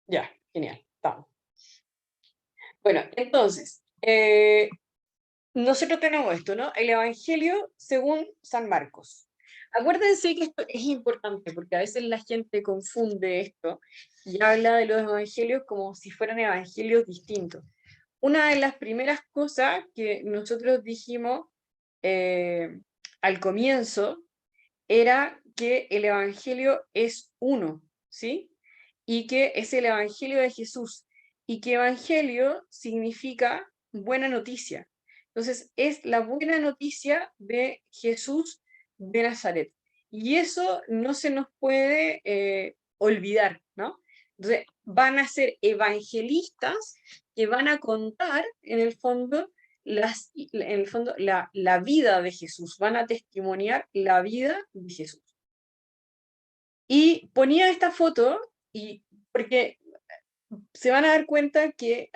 Ya, genial, estamos. Bueno, entonces, nosotros tenemos esto, ¿no? El Evangelio según San Marcos. Acuérdense que esto es importante porque a veces la gente confunde esto y habla de los evangelios como si fueran evangelios distintos. Una de las primeras cosas que nosotros dijimos eh, al comienzo era que el evangelio es uno, ¿sí? Y que es el evangelio de Jesús y que evangelio significa buena noticia. Entonces, es la buena noticia de Jesús de Nazaret. Y eso no se nos puede olvidar, ¿no? Entonces, van a ser evangelistas que van a contar, en el fondo, la vida de Jesús, van a testimoniar la vida de Jesús. Y ponía esta foto, y porque se van a dar cuenta que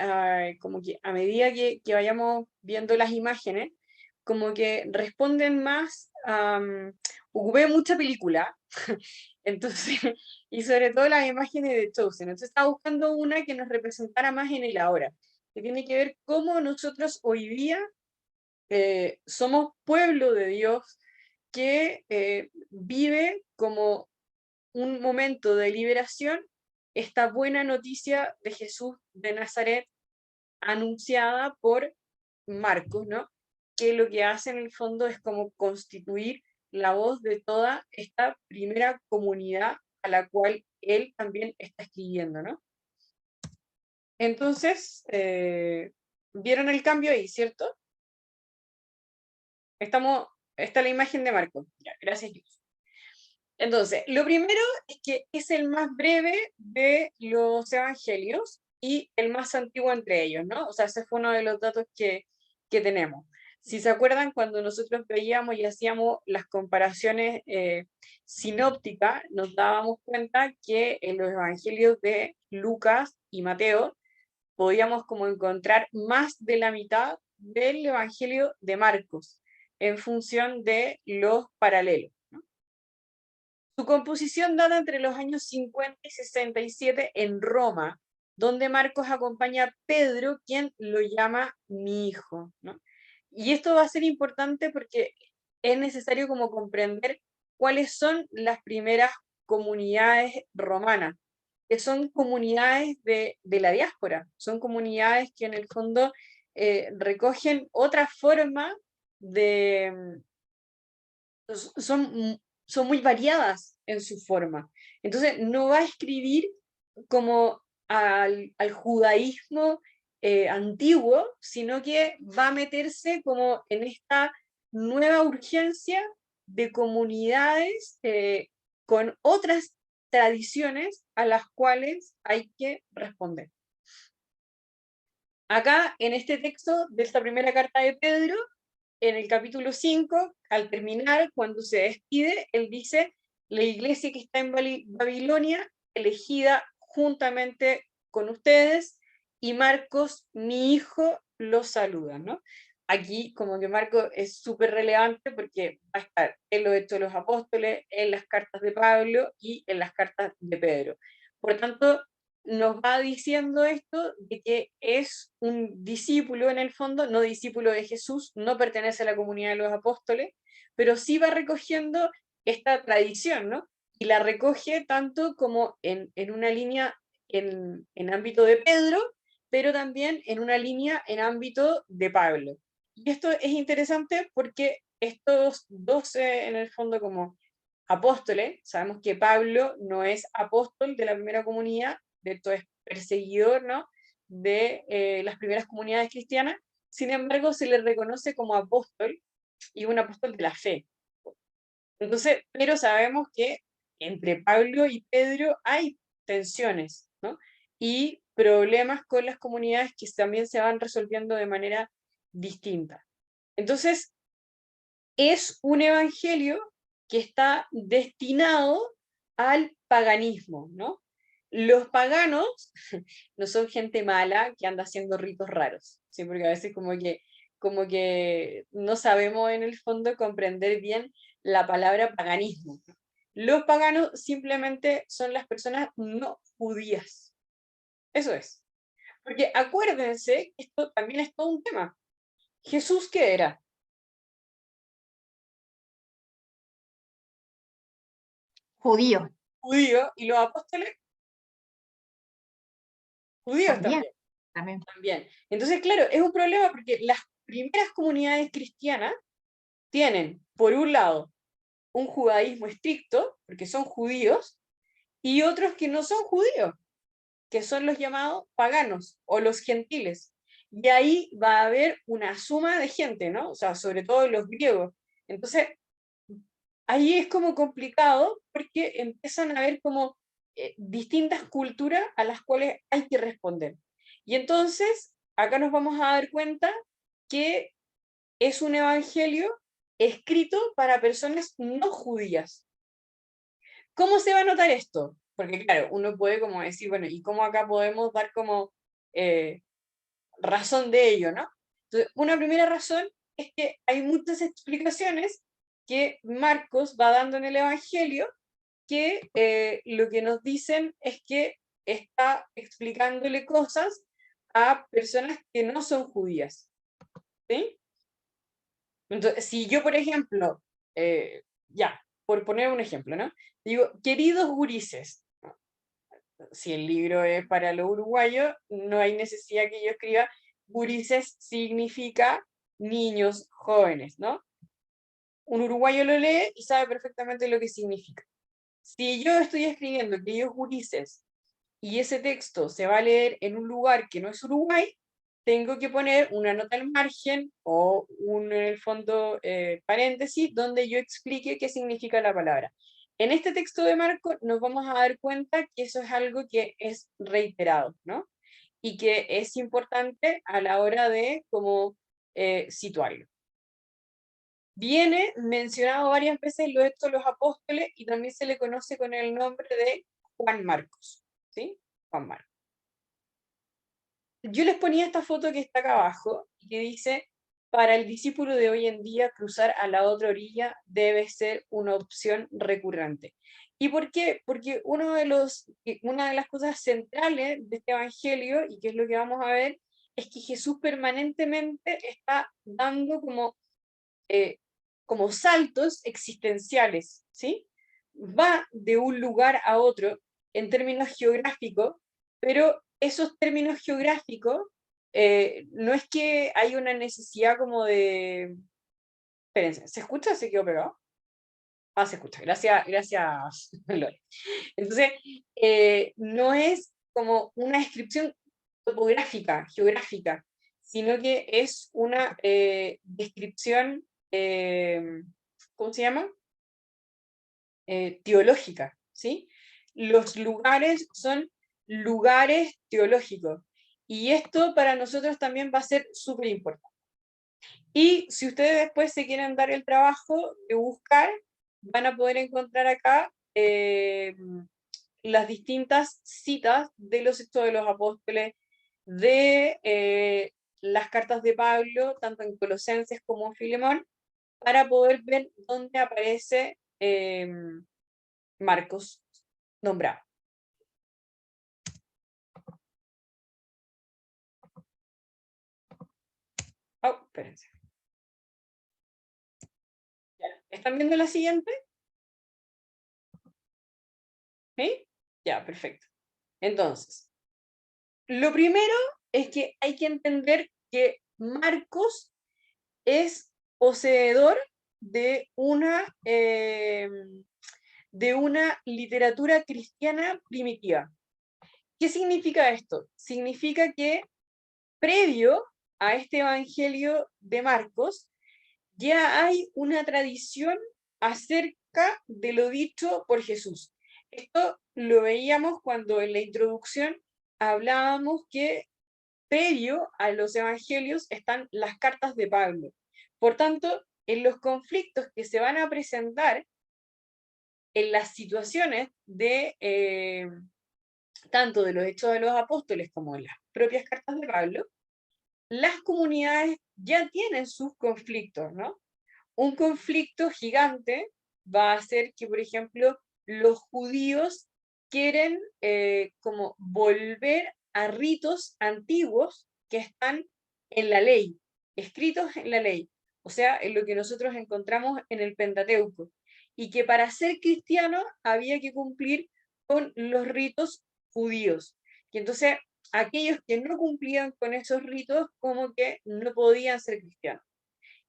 como que a medida que vayamos viendo las imágenes, como que responden más, ocupé mucha película, entonces, y sobre todo las imágenes de Chosen, entonces estaba buscando una que nos representara más en el ahora, que tiene que ver cómo nosotros hoy día somos pueblo de Dios que vive como un momento de liberación esta buena noticia de Jesús de Nazaret anunciada por Marcos, ¿no? Que lo que hace en el fondo es como constituir la voz de toda esta primera comunidad a la cual él también está escribiendo, ¿no? Entonces, ¿vieron el cambio ahí, cierto? Estamos, está la imagen de Marcos. Ya, gracias, Luz. Entonces, lo primero es que es el más breve de los evangelios y el más antiguo entre ellos, ¿no? O sea, ese fue uno de los datos que tenemos. Si se acuerdan, cuando nosotros veíamos y hacíamos las comparaciones sinópticas, nos dábamos cuenta que en los evangelios de Lucas y Mateo podíamos como encontrar más de la mitad del evangelio de Marcos en función de los paralelos. Su composición data entre los años 50 y 67 en Roma, donde Marcos acompaña a Pedro, quien lo llama mi hijo, ¿no? Y esto va a ser importante porque es necesario como comprender cuáles son las primeras comunidades romanas, que son comunidades de la diáspora, son comunidades que en el fondo recogen otra forma de, son, son muy variadas en su forma. Entonces, no va a escribir como al judaísmo antiguo, sino que va a meterse como en esta nueva urgencia de comunidades con otras tradiciones a las cuales hay que responder. Acá, en este texto de esta primera carta de Pedro, en el capítulo 5, al terminar, cuando se despide, él dice, la iglesia que está en Babilonia, elegida juntamente con ustedes, y Marcos, mi hijo, los saluda, ¿no? Aquí como que Marcos es súper relevante porque va a estar en los Hechos de los Apóstoles, en las cartas de Pablo y en las cartas de Pedro. Por tanto, nos va diciendo esto de que es un discípulo en el fondo, no discípulo de Jesús, no pertenece a la comunidad de los apóstoles, pero sí va recogiendo esta tradición, ¿no? Y la recoge tanto como en una línea en ámbito de Pedro, pero también en una línea en ámbito de Pablo. Y esto es interesante porque estos dos, en el fondo, como apóstoles, sabemos que Pablo no es apóstol de la primera comunidad, de hecho es perseguidor, ¿no? De las primeras comunidades cristianas, sin embargo se le reconoce como apóstol y un apóstol de la fe. Entonces, pero sabemos que entre Pablo y Pedro hay tensiones, ¿no? Y problemas con las comunidades que también se van resolviendo de manera distinta. Entonces, es un evangelio que está destinado al paganismo, ¿no? Los paganos no son gente mala que anda haciendo ritos raros, ¿sí? Porque a veces como que no sabemos en el fondo comprender bien la palabra paganismo. Los paganos simplemente son las personas no judías, Eso es. Porque acuérdense, esto también es todo un tema. ¿Jesús qué era? Judío. Judío, y los apóstoles judíos También, también. también. También. Entonces, claro, es un problema porque las primeras comunidades cristianas tienen, por un lado, un judaísmo estricto, porque son judíos, y otros que no son judíos, que son los llamados paganos o los gentiles. Y ahí va a haber una suma de gente, ¿no? O sea, sobre todo los griegos. Entonces, ahí es como complicado porque empiezan a haber como distintas culturas a las cuales hay que responder. Y entonces, acá nos vamos a dar cuenta que es un evangelio escrito para personas no judías. ¿Cómo se va a notar esto? Porque claro, uno puede como decir, bueno, ¿y cómo acá podemos dar como eh, razón de ello, ¿no? Entonces, una primera razón es que hay muchas explicaciones que Marcos va dando en el Evangelio que lo que nos dicen es que está explicándole cosas a personas que no son judías, ¿sí? Entonces, si yo, por ejemplo, ya, por poner un ejemplo, ¿no? Digo, queridos gurises, si el libro es para los uruguayos, no hay necesidad que yo escriba gurises significa niños jóvenes, ¿no? Un uruguayo lo lee y sabe perfectamente lo que significa. Si yo estoy escribiendo queridos gurises y ese texto se va a leer en un lugar que no es Uruguay, tengo que poner una nota al margen o un, en el fondo, paréntesis, donde yo explique qué significa la palabra. En este texto de Marco nos vamos a dar cuenta que eso es algo que es reiterado, ¿no? Y que es importante a la hora de como situarlo. Viene mencionado varias veces en los Hechos de los Apóstoles y también se le conoce con el nombre de Juan Marcos, ¿sí? Juan Marcos. Yo les ponía esta foto que está acá abajo y que dice, para el discípulo de hoy en día, cruzar a la otra orilla debe ser una opción recurrente. ¿Y por qué? Porque una de las cosas centrales de este evangelio, y que es lo que vamos a ver, es que Jesús permanentemente está dando eh, como saltos existenciales, ¿sí? Va de un lugar a otro en términos geográficos, pero esos términos geográficos no es que hay una necesidad como de... Espérense, ¿se escucha o se quedó pegado? Ah, se escucha, gracias, gracias, Lore. Entonces, no es como una descripción topográfica, geográfica, sino que es una descripción, ¿cómo se llama? Teológica, ¿sí? Los lugares son lugares teológicos. Y esto para nosotros también va a ser súper importante. Y si ustedes después se quieren dar el trabajo de buscar, van a poder encontrar acá las distintas citas de los Hechos de los Apóstoles, de las cartas de Pablo, tanto en Colosenses como en Filemón, para poder ver dónde aparece Marcos nombrado. Oh, espérense. ¿Están viendo la siguiente? ¿Sí? Ya, perfecto. Entonces, lo primero es que hay que entender que Marcos es poseedor de una literatura cristiana primitiva. ¿Qué significa esto? Significa que previo a este Evangelio de Marcos, ya hay una tradición acerca de lo dicho por Jesús. Esto lo veíamos cuando en la introducción hablábamos que previo a los evangelios están las cartas de Pablo. Por tanto, en los conflictos que se van a presentar en las situaciones de tanto de los Hechos de los Apóstoles como en las propias cartas de Pablo, las comunidades ya tienen sus conflictos, ¿no? Un conflicto gigante va a ser que, por ejemplo, los judíos quieren como volver a ritos antiguos que están en la ley, escritos en la ley, o sea, en lo que nosotros encontramos en el Pentateuco, y que para ser cristiano había que cumplir con los ritos judíos. Y entonces aquellos que no cumplían con esos ritos como que no podían ser cristianos.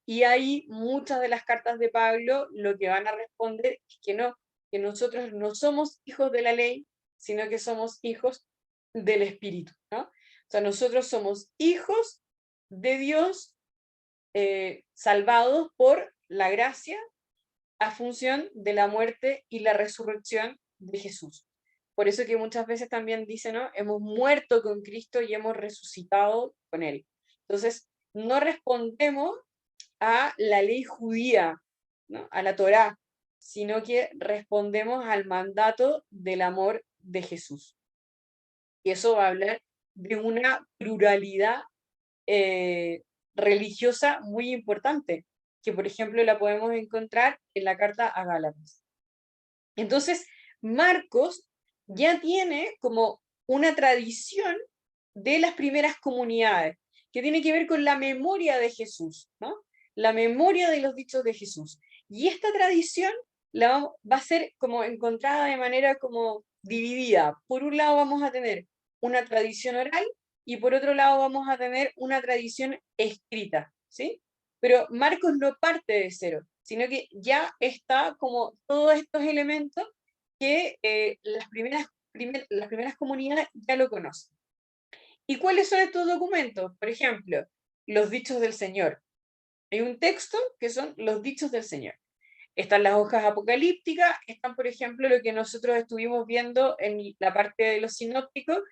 Y ahí muchas de las cartas de Pablo lo que van a responder es que no, que nosotros no somos hijos de la ley, sino que somos hijos del Espíritu, ¿no? O sea, nosotros somos hijos de Dios, salvados por la gracia a función de la muerte y la resurrección de Jesús. Por eso que muchas veces también dicen, ¿no? Hemos muerto con Cristo y hemos resucitado con Él. Entonces, no respondemos a la ley judía, ¿no? A la Torá, sino que respondemos al mandato del amor de Jesús. Y eso va a hablar de una pluralidad religiosa muy importante, que por ejemplo la podemos encontrar en la carta a Gálatas. Entonces, Marcos ya tiene como una tradición de las primeras comunidades, que tiene que ver con la memoria de Jesús, ¿no? La memoria de los dichos de Jesús. Y esta tradición va a ser como encontrada de manera como dividida. Por un lado vamos a tener una tradición oral y por otro lado vamos a tener una tradición escrita, ¿sí? Pero Marcos no parte de cero, sino que ya está como todos estos elementos que las primeras comunidades ya lo conocen. ¿Y cuáles son estos documentos? Por ejemplo, los dichos del Señor. Hay un texto que son los dichos del Señor. Están las hojas apocalípticas, están, por ejemplo, lo que nosotros estuvimos viendo en la parte de los sinópticos,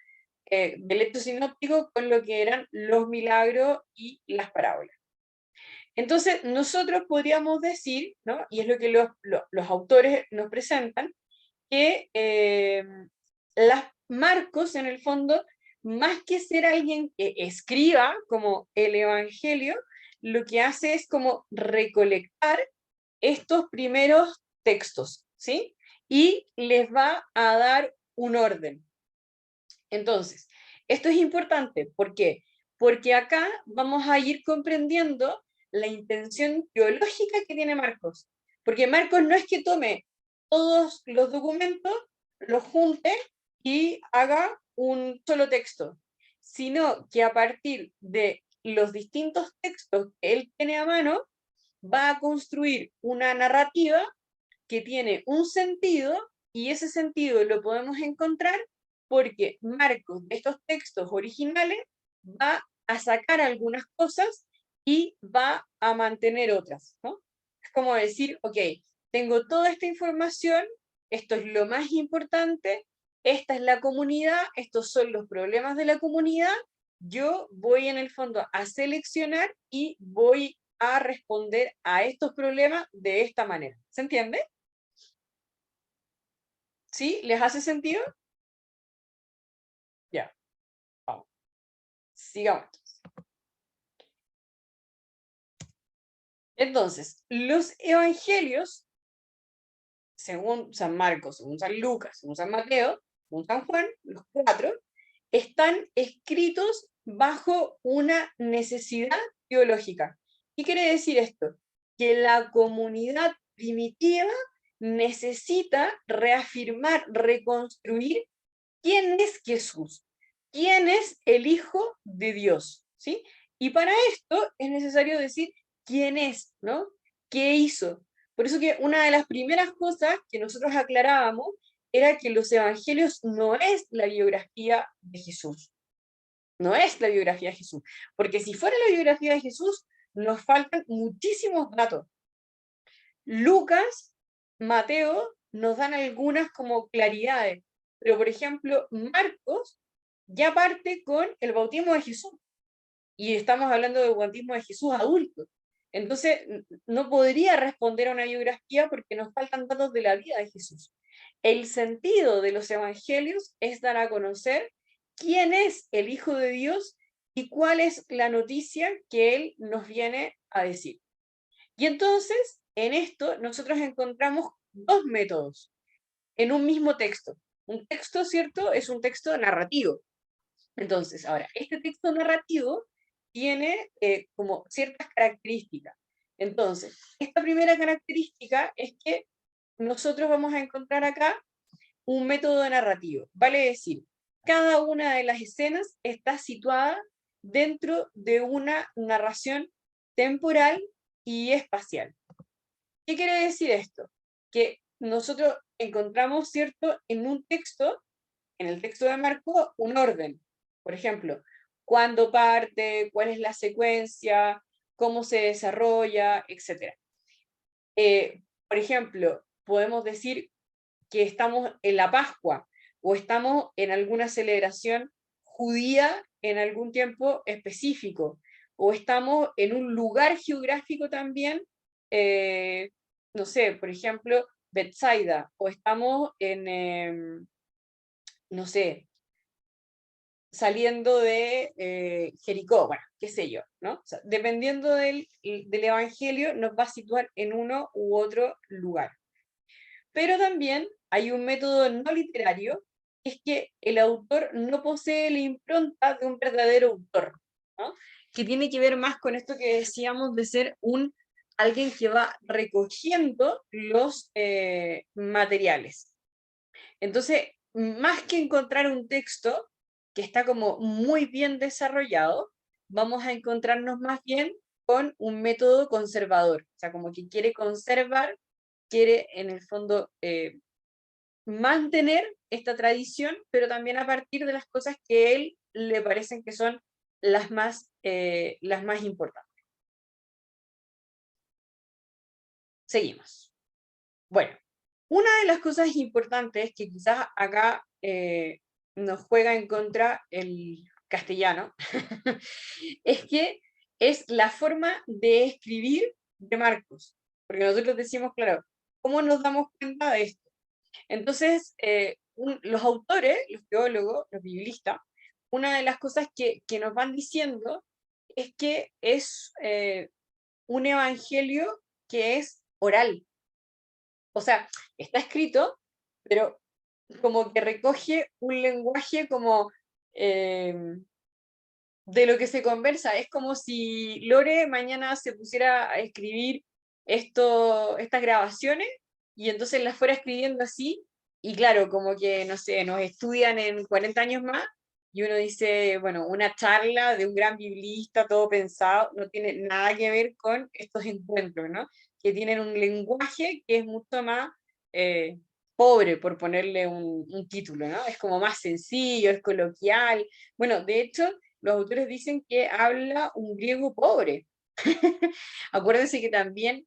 del hecho sinóptico, con lo que eran los milagros y las parábolas. Entonces, nosotros podríamos decir, ¿no? Y es lo que los autores nos presentan, que las Marcos, en el fondo, más que ser alguien que escriba como el Evangelio, lo que hace es como recolectar estos primeros textos, ¿sí? Y les va a dar un orden. Entonces, esto es importante, ¿por qué? Porque acá vamos a ir comprendiendo la intención teológica que tiene Marcos. Porque Marcos no es que tome todos los documentos, los junte y haga un solo texto, sino que a partir de los distintos textos que él tiene a mano, va a construir una narrativa que tiene un sentido y ese sentido lo podemos encontrar porque Marcos de estos textos originales va a sacar algunas cosas y va a mantener otras, ¿no? Es como decir, ok, tengo toda esta información, esto es lo más importante, esta es la comunidad, estos son los problemas de la comunidad, yo voy en el fondo a seleccionar y voy a responder a estos problemas de esta manera. ¿Se entiende? ¿Sí? ¿Les hace sentido? Ya, vamos. Sigamos. Entonces, los evangelios, según San Marcos, según San Lucas, según San Mateo, según San Juan, los cuatro, están escritos bajo una necesidad teológica. ¿Qué quiere decir esto? Que la comunidad primitiva necesita reafirmar, reconstruir quién es Jesús, quién es el Hijo de Dios, ¿sí? Y para esto es necesario decir quién es, ¿no? ¿Qué hizo? Por eso que una de las primeras cosas que nosotros aclarábamos era que los evangelios no es la biografía de Jesús, no es la biografía de Jesús, porque si fuera la biografía de Jesús, nos faltan muchísimos datos. Lucas, Mateo nos dan algunas como claridades, pero por ejemplo, Marcos ya parte con el bautismo de Jesús, y estamos hablando del bautismo de Jesús adulto. Entonces, no podría responder a una biografía porque nos faltan datos de la vida de Jesús. El sentido de los evangelios es dar a conocer quién es el Hijo de Dios y cuál es la noticia que Él nos viene a decir. Y entonces, en esto, nosotros encontramos dos métodos en un mismo texto. Un texto, ¿cierto? Es un texto narrativo. Entonces, ahora, este texto narrativo tiene como ciertas características. Entonces, esta primera característica es que nosotros vamos a encontrar acá un método narrativo. Vale decir, cada una de las escenas está situada dentro de una narración temporal y espacial. ¿Qué quiere decir esto? Que nosotros encontramos, ¿cierto?, en un texto, en el texto de Marco, un orden. Por ejemplo, cuándo parte, cuál es la secuencia, cómo se desarrolla, etc. Por ejemplo, podemos decir que estamos en la Pascua o estamos en alguna celebración judía en algún tiempo específico, o estamos en un lugar geográfico también, no sé, por ejemplo, Bethsaida, o estamos en, no sé, saliendo de Jericó, bueno, qué sé yo, ¿no? O sea, dependiendo del Evangelio, nos va a situar en uno u otro lugar. Pero también hay un método no literario, que es que el autor no posee la impronta de un verdadero autor, ¿no? Que tiene que ver más con esto que decíamos de ser alguien que va recogiendo los materiales. Entonces, más que encontrar un texto que está como muy bien desarrollado, vamos a encontrarnos más bien con un método conservador, o sea, como que quiere conservar, quiere en el fondo mantener esta tradición, pero también a partir de las cosas que a él le parecen que son las más importantes. Seguimos. Bueno, una de las cosas importantes que quizás acá nos juega en contra el castellano es que es la forma de escribir de Marcos, porque nosotros decimos, claro, ¿cómo nos damos cuenta de esto? Entonces, los autores, los teólogos, los biblistas, una de las cosas que nos van diciendo es que es un evangelio que es oral. O sea, está escrito, pero como que recoge un lenguaje como eh, de lo que se conversa. Es como si Lore mañana se pusiera a escribir estas grabaciones y entonces las fuera escribiendo así, y claro, como que, no sé, nos estudian en 40 años más, y uno dice, bueno, una charla de un gran biblista, todo pensado, no tiene nada que ver con estos encuentros, ¿no? Que tienen un lenguaje que es mucho más pobre, por ponerle un título, ¿no? Es como más sencillo, es coloquial. Bueno, de hecho, los autores dicen que habla un griego pobre. Acuérdense que también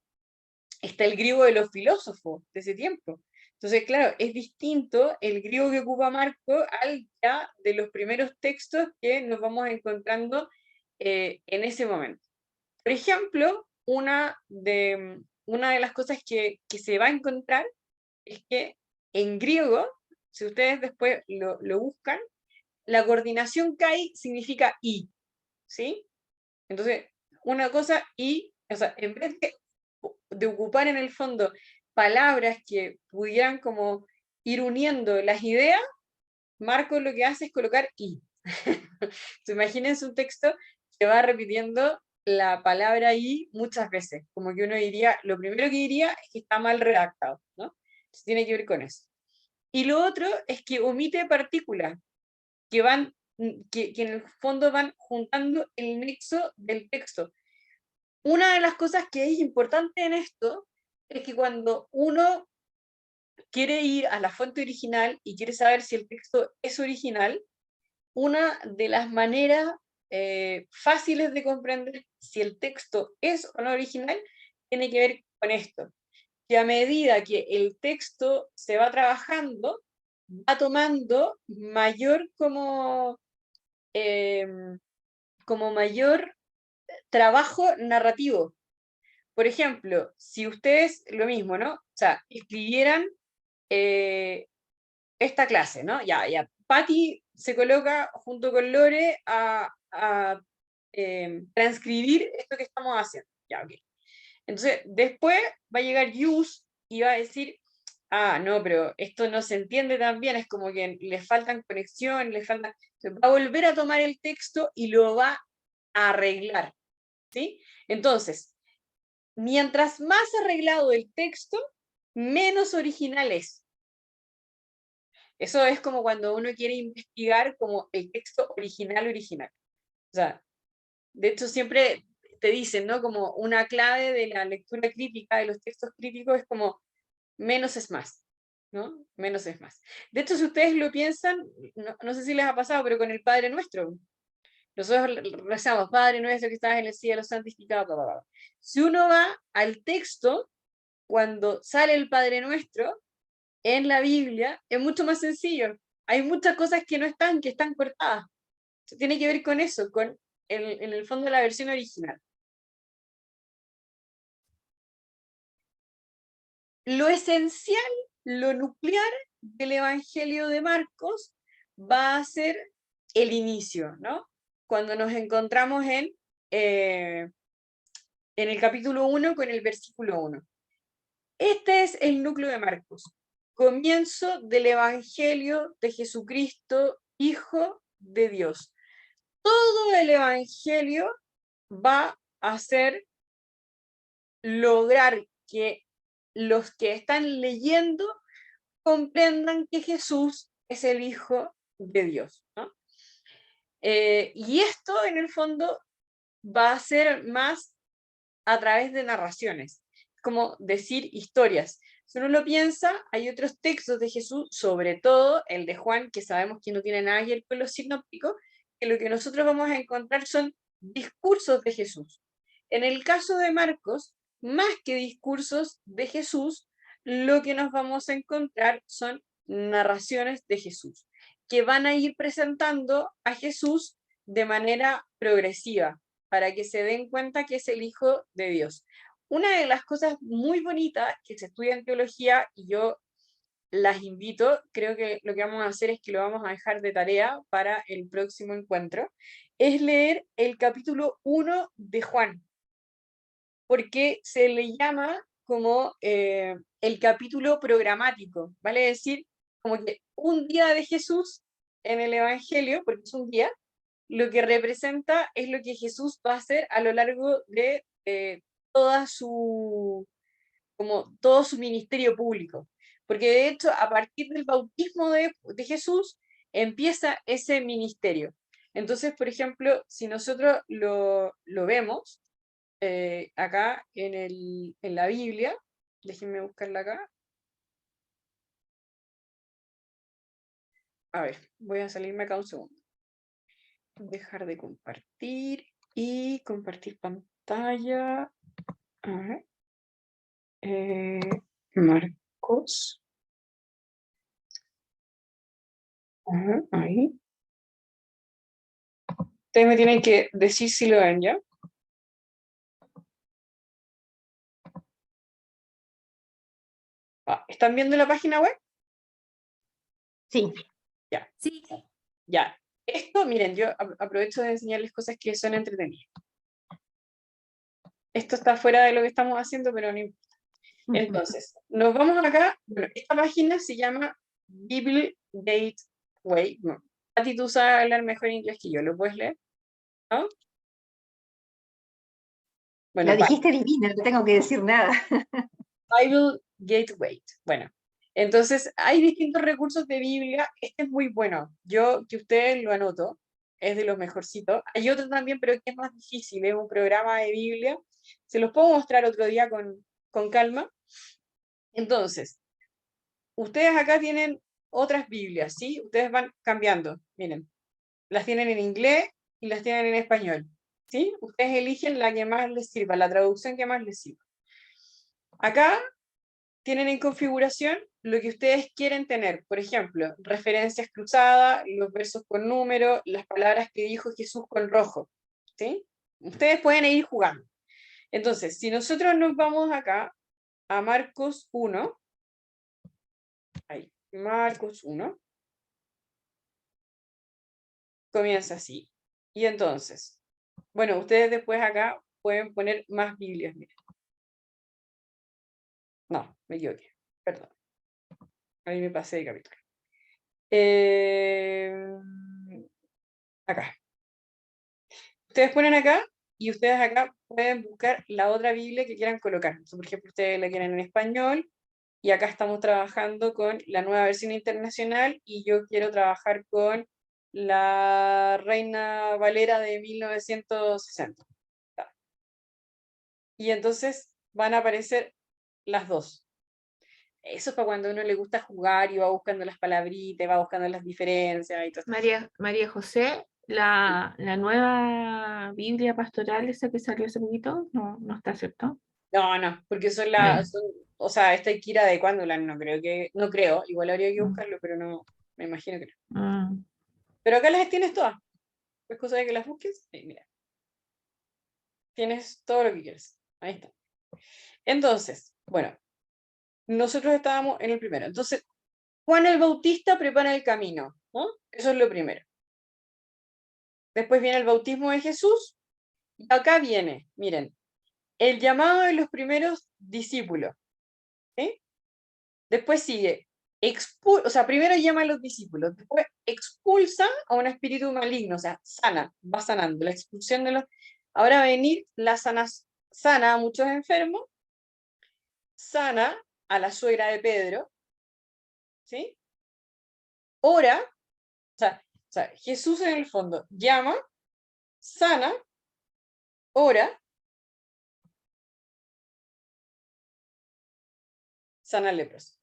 está el griego de los filósofos de ese tiempo. Entonces, claro, es distinto el griego que ocupa Marco al ya de los primeros textos que nos vamos encontrando en ese momento. Por ejemplo, una de las cosas que se va a encontrar es que en griego, si ustedes después lo buscan, la coordinación kai significa y, ¿sí? Entonces, una cosa y, o sea, en vez de ocupar en el fondo palabras que pudieran como ir uniendo las ideas, Marcos lo que hace es colocar y. Imagínense un texto que va repitiendo la palabra y muchas veces, como que uno diría, lo primero que diría es que está mal redactado, ¿no? Entonces, tiene que ver con eso. Y lo otro es que omite partículas que van, que en el fondo van juntando el nexo del texto. Una de las cosas que es importante en esto es que cuando uno quiere ir a la fuente original y quiere saber si el texto es original, una de las maneras fáciles de comprender si el texto es o no original tiene que ver con esto, que a medida que el texto se va trabajando, va tomando mayor eh, como mayor trabajo narrativo. Por ejemplo, si ustedes, lo mismo, ¿no? O sea, escribieran esta clase, ¿no? Ya, Patty se coloca junto con Lore a transcribir esto que estamos haciendo. Ya, ok. Entonces, después va a llegar Yus y va a decir, ah, no, pero esto no se entiende tan bien, es como que le faltan conexión, le faltan... Va a volver a tomar el texto y lo va a arreglar, ¿sí? Entonces, mientras más arreglado el texto, menos original es. Eso es como cuando uno quiere investigar como el texto original. O sea, de hecho siempre te dicen, ¿no? Como una clave de la lectura crítica, de los textos críticos, es como menos es más, ¿no? Menos es más. De hecho, si ustedes lo piensan, no sé si les ha pasado, pero con el Padre Nuestro. Nosotros rezamos, Padre Nuestro que estás en el cielo, santificado, bla, bla, bla. Si uno va al texto, cuando sale el Padre Nuestro, en la Biblia, es mucho más sencillo. Hay muchas cosas que no están, que están cortadas. Tiene que ver con eso, con en el fondo la versión original. Lo esencial, lo nuclear del Evangelio de Marcos va a ser el inicio, ¿no? Cuando nos encontramos en el capítulo 1 con el versículo 1. Este es el núcleo de Marcos. Comienzo del Evangelio de Jesucristo, Hijo de Dios. Todo el Evangelio va a ser lograr que los que están leyendo comprendan que Jesús es el Hijo de Dios, ¿no? Y esto en el fondo va a ser más a través de narraciones, como decir historias. Si uno lo piensa, hay otros textos de Jesús, sobre todo el de Juan, que sabemos que no tiene nada que ver con los sinópticos, que lo que nosotros vamos a encontrar son discursos de Jesús. En el caso de Marcos, más que discursos de Jesús, lo que nos vamos a encontrar son narraciones de Jesús, que van a ir presentando a Jesús de manera progresiva, para que se den cuenta que es el Hijo de Dios. Una de las cosas muy bonitas que se estudia en teología, y yo las invito, creo que lo que vamos a hacer es que lo vamos a dejar de tarea para el próximo encuentro, es leer el capítulo 1 de Juan, porque se le llama como el capítulo programático, ¿vale? Es decir, como que un día de Jesús en el Evangelio, porque es un día, lo que representa es lo que Jesús va a hacer a lo largo de toda su, como todo su ministerio público. Porque de hecho, a partir del bautismo de Jesús, empieza ese ministerio. Entonces, por ejemplo, si nosotros lo vemos acá en la Biblia, déjenme buscarla acá. A ver, voy a salirme acá un segundo. Dejar de compartir y compartir pantalla. A ver. Marcos. Ajá, ahí. Ustedes me tienen que decir si lo ven ya. Ah, ¿están viendo la página web? Sí. Ya. Sí. Ya. Esto, miren, yo aprovecho de enseñarles cosas que son entretenidas. Esto está fuera de lo que estamos haciendo, pero no importa. Entonces, nos vamos acá. Bueno, esta página se llama Bible Gateway. No, a ti tú sabes hablar mejor inglés que yo, ¿lo puedes leer? ¿No? Bueno, La dijiste divina, no tengo que decir nada. Bible Gateway. Bueno, entonces hay distintos recursos de Biblia. Este es muy bueno. Yo, que ustedes lo anoto, es de los mejorcitos. Hay otro también, pero que es más difícil. Es un programa de Biblia. Se los puedo mostrar otro día con calma. Entonces, ustedes acá tienen otras Biblias, ¿sí? Ustedes van cambiando. Miren, las tienen en inglés y las tienen en español, ¿sí? Ustedes eligen la que más les sirva, la traducción que más les sirva. Acá tienen en configuración lo que ustedes quieren tener. Por ejemplo, referencias cruzadas, los versos con número, las palabras que dijo Jesús con rojo, ¿sí? Ustedes pueden ir jugando. Entonces, si nosotros nos vamos acá a Marcos 1, ahí, Marcos 1, comienza así. Y entonces, bueno, ustedes después acá pueden poner más Biblias. Miren. No, me equivoqué, perdón. Ahí me pasé de capítulo. Acá. Ustedes ponen acá y ustedes acá pueden buscar la otra Biblia que quieran colocar. Entonces, por ejemplo, ustedes la quieren en español y acá estamos trabajando con la nueva versión internacional y yo quiero trabajar con la Reina Valera de 1960. Y entonces van a aparecer las dos. Eso es para cuando a uno le gusta jugar y va buscando las palabritas, va buscando las diferencias y todo eso. María José, la nueva Biblia pastoral, esa que salió hace poquito, no está, ¿cierto? No, porque son Ah, las, o sea, esta hay que ir adecuándola, no creo, igual habría que Mm. buscarlo, pero no, me imagino que no. Mm. Pero acá las tienes todas, es cosa de que las busques, sí, mira, tienes todo lo que quieres, ahí está. Entonces, bueno, nosotros estábamos en el primero, entonces, Juan el Bautista prepara el camino, ¿no? Eso es lo primero. Después viene el bautismo de Jesús, y acá viene, miren, el llamado de los primeros discípulos, ¿sí? Después sigue, o sea, primero llama a los discípulos, después expulsa a un espíritu maligno, o sea, va sanando, la expulsión de los... Ahora va a venir sana a muchos enfermos, sana a la suegra de Pedro, ¿sí? Ora, o sea, Jesús en el fondo llama, sana, ora, sana al leproso.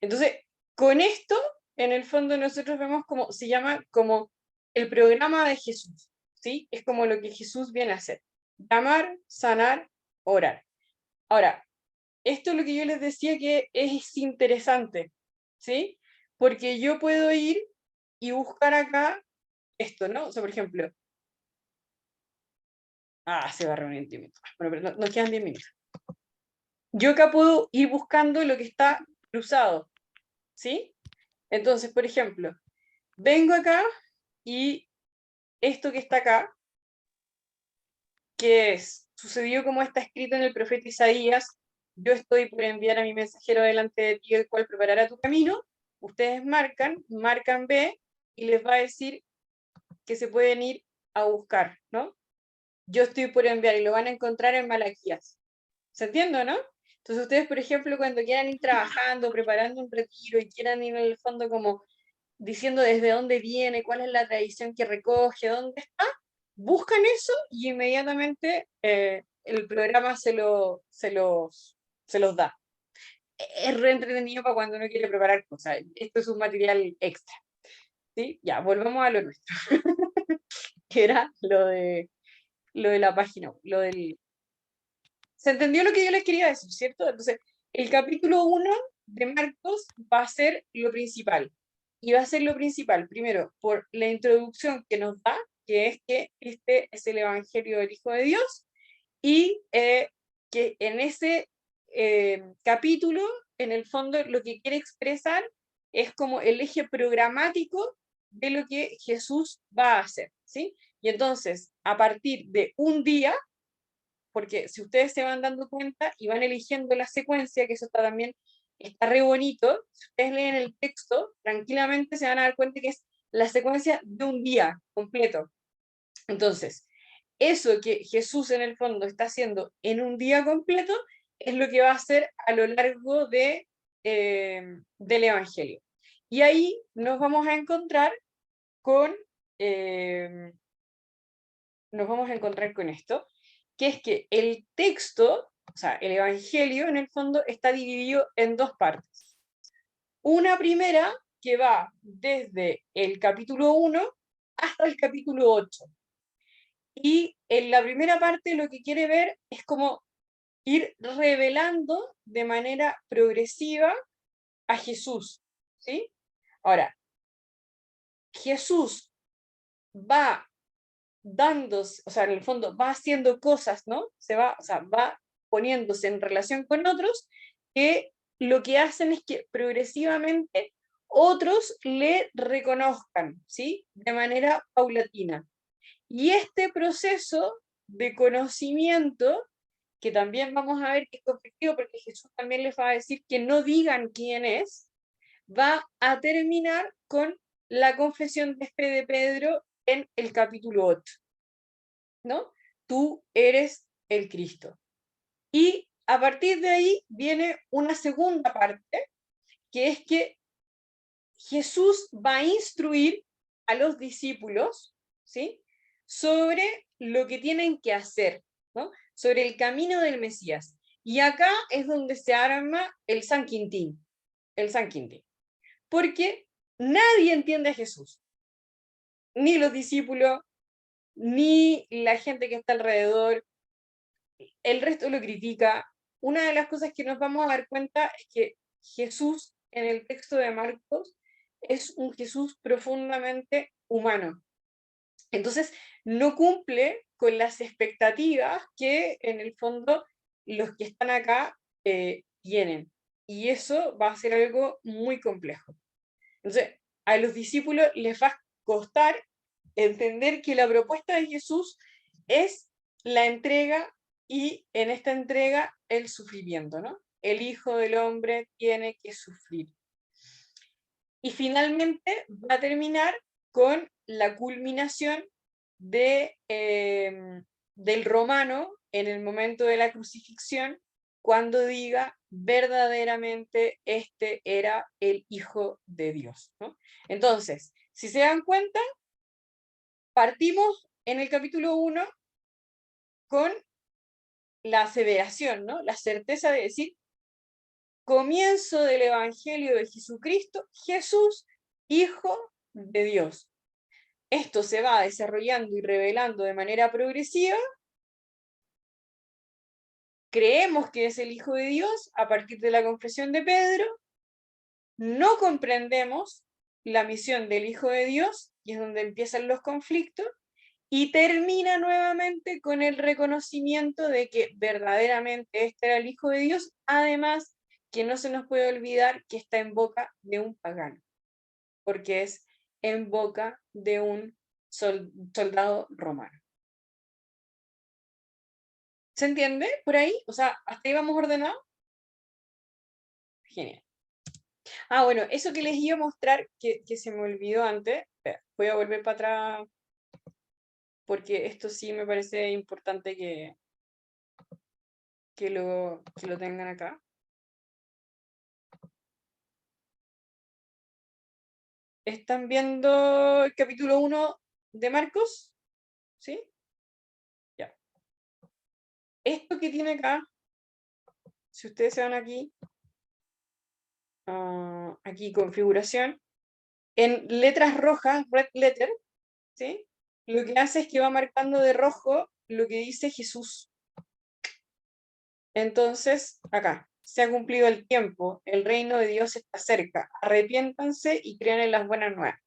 Entonces, con esto, en el fondo nosotros vemos como, se llama como el programa de Jesús, ¿sí? Es como lo que Jesús viene a hacer. Llamar, sanar, orar. Ahora, esto es lo que yo les decía que es interesante, ¿sí? Porque yo puedo ir y buscar acá esto, ¿no? O sea, por ejemplo, se va a reunir en 10 minutos. Bueno, pero nos quedan 10 minutos. Yo acá puedo ir buscando lo que está cruzado, ¿sí? Entonces, por ejemplo, vengo acá y esto que está acá, que sucedió como está escrito en el profeta Isaías, yo estoy por enviar a mi mensajero delante de ti, el cual preparará tu camino, ustedes marcan B, y les va a decir que se pueden ir a buscar, ¿no? Yo estoy por enviar, y lo van a encontrar en Malaquías. ¿Se entiende, no? Entonces ustedes, por ejemplo, cuando quieran ir trabajando, preparando un retiro, y quieran ir en el fondo como diciendo desde dónde viene, cuál es la tradición que recoge, dónde está, buscan eso y inmediatamente el programa se los da. Es re entretenido para cuando uno quiere preparar cosas. Esto es un material extra. ¿Sí? Ya, volvamos a lo nuestro. Que era lo de la página, lo del... ¿Se entendió lo que yo les quería decir, cierto? Entonces, el capítulo 1 de Marcos va a ser lo principal. Y va a ser lo principal, primero, por la introducción que nos da, que es que este es el Evangelio del Hijo de Dios, y que en ese capítulo, en el fondo, lo que quiere expresar es como el eje programático de lo que Jesús va a hacer, ¿sí? Y entonces, a partir de un día, porque si ustedes se van dando cuenta y van eligiendo la secuencia, que eso está también, está re bonito, si ustedes leen el texto, tranquilamente se van a dar cuenta que es la secuencia de un día completo. Entonces, eso que Jesús en el fondo está haciendo en un día completo es lo que va a hacer a lo largo del Evangelio. Y ahí nos vamos a encontrar con, esto, que es que el texto, o sea, el Evangelio en el fondo está dividido en dos partes. Una primera que va desde el capítulo 1 hasta el capítulo 8. Y en la primera parte lo que quiere ver es como ir revelando de manera progresiva a Jesús, ¿sí? Ahora, Jesús va dando, o sea, en el fondo va haciendo cosas, ¿no? O sea, va poniéndose en relación con otros que lo que hacen es que progresivamente otros le reconozcan, ¿sí? De manera paulatina. Y este proceso de conocimiento que también vamos a ver que es conflictivo porque Jesús también les va a decir que no digan quién es, va a terminar con la confesión de fe de Pedro en el capítulo 8, ¿no? Tú eres el Cristo. Y a partir de ahí viene una segunda parte, que es que Jesús va a instruir a los discípulos, ¿sí?, sobre lo que tienen que hacer, ¿no?, sobre el camino del Mesías. Y acá es donde se arma el San Quintín, porque nadie entiende a Jesús, ni los discípulos, ni la gente que está alrededor, el resto lo critica. Una de las cosas que nos vamos a dar cuenta es que Jesús en el texto de Marcos es un Jesús profundamente humano. Entonces, no cumple con las expectativas que en el fondo los que están acá tienen. Y eso va a ser algo muy complejo. Entonces, a los discípulos les va a costar entender que la propuesta de Jesús es la entrega y en esta entrega el sufrimiento, ¿no? El Hijo del Hombre tiene que sufrir. Y finalmente va a terminar con la culminación de, del romano en el momento de la crucifixión, cuando diga verdaderamente este era el Hijo de Dios, ¿no? Entonces, si se dan cuenta, partimos en el capítulo 1 con la aseveración, ¿no?, la certeza de decir, comienzo del Evangelio de Jesucristo, Jesús, Hijo de Dios. Esto se va desarrollando y revelando de manera progresiva. Creemos que es el Hijo de Dios a partir de la confesión de Pedro. No comprendemos la misión del Hijo de Dios, y es donde empiezan los conflictos, y termina nuevamente con el reconocimiento de que verdaderamente este era el Hijo de Dios, además que no se nos puede olvidar que está en boca de un pagano, porque es en boca de un soldado romano. ¿Se entiende por ahí? O sea, ¿hasta ahí vamos ordenados? Genial. Ah, bueno, eso que les iba a mostrar, que se me olvidó antes, voy a volver para atrás, porque esto sí me parece importante que lo tengan acá. ¿Están viendo el capítulo 1 de Marcos? ¿Sí? Ya. Esto que tiene acá, si ustedes se van aquí, aquí configuración, en letras rojas, red letter, ¿sí?, lo que hace es que va marcando de rojo lo que dice Jesús. Entonces, acá, se ha cumplido el tiempo, el reino de Dios está cerca, arrepiéntanse y crean en las buenas nuevas.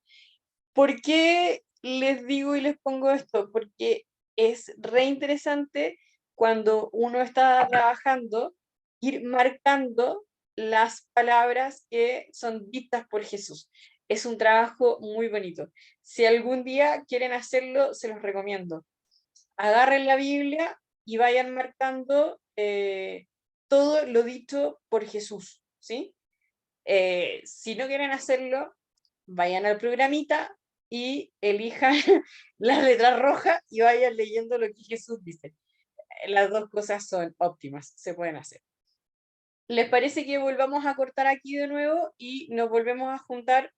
¿Por qué les digo y les pongo esto? Porque es re interesante cuando uno está trabajando, ir marcando las palabras que son dichas por Jesús. Es un trabajo muy bonito. Si algún día quieren hacerlo, se los recomiendo. Agarren la Biblia y vayan marcando todo lo dicho por Jesús, ¿sí? Si no quieren hacerlo, vayan al programita y elijan las letras rojas y vayan leyendo lo que Jesús dice. Las dos cosas son óptimas, se pueden hacer. ¿Les parece que volvamos a cortar aquí de nuevo y nos volvemos a juntar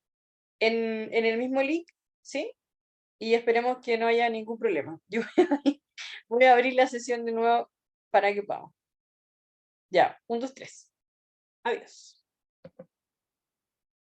en el mismo link? ¿Sí? Y esperemos que no haya ningún problema. Yo voy a abrir la sesión de nuevo para que podamos. Ya, 1, 2, 3. Adiós.